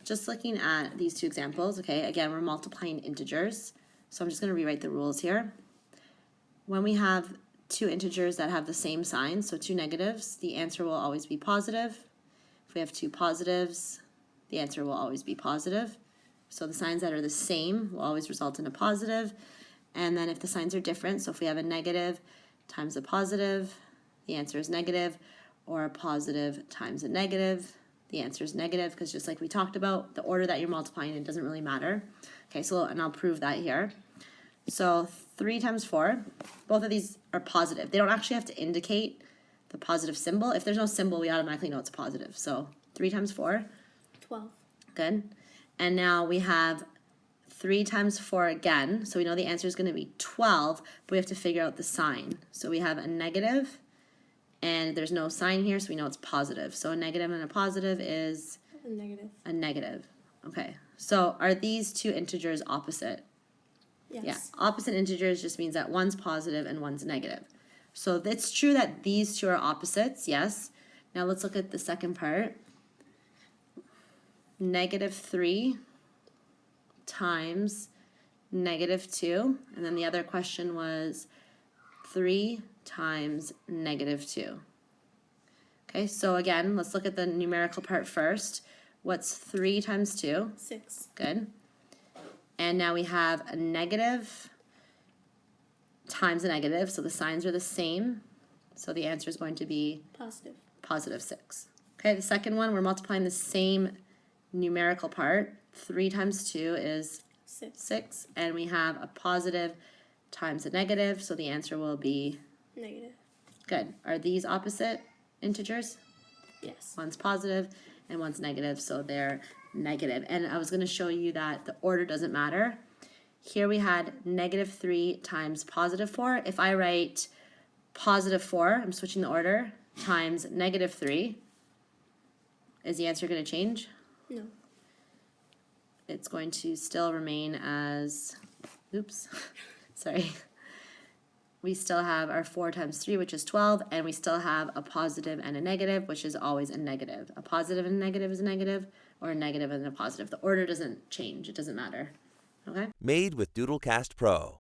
just looking at these two examples, okay, again, we're multiplying integers. So I'm just going to rewrite the rules here. When we have two integers that have the same sign, so two negatives, the answer will always be positive. If we have two positives, the answer will always be positive. So the signs that are the same will always result in a positive. And then if the signs are different, so if we have a negative times a positive, the answer is negative, or a positive times a negative, the answer is negative, because just like we talked about, the order that you're multiplying, it doesn't really matter. Okay, so, and I'll prove that here. So 3 times 4, both of these are positive. They don't actually have to indicate the positive symbol. If there's no symbol, we automatically know it's a positive. So 3 times 4. 12. Good. And now we have 3 times 4 again. So we know the answer is going to be 12, but we have to figure out the sign. So we have a negative, and there's no sign here, so we know it's positive. So a negative and a positive is A negative. a negative. Okay. So are these two integers opposite? Yes. Yeah. Opposite integers just means that one's positive and one's negative. So it's true that these two are opposites, yes. Now let's look at the second part. Negative 3 times negative 2. And then the other question was 3 times negative 2. Okay, so again, let's look at the numerical part first. What's 3 times 2? 6. Good. And now we have a negative times a negative, so the signs are the same. So the answer is going to be Positive. positive 6. Okay, the second one, we're multiplying the same numerical part. 3 times 2 is 6. 6, and we have a positive times a negative, so the answer will be Negative. good. Are these opposite integers? Yes. One's positive and one's negative, so they're negative. And I was going to show you that the order doesn't matter. Here we had negative 3 times positive 4. If I write positive 4, I'm switching the order, times negative 3, is the answer going to change? No. It's going to still remain as, oops, sorry. We still have our 4 times 3, which is 12, and we still have a positive and a negative, which is always a negative. A positive and a negative is a negative, or a negative and a positive. The order doesn't change. It doesn't matter. Okay? Made with Doodlecast Pro.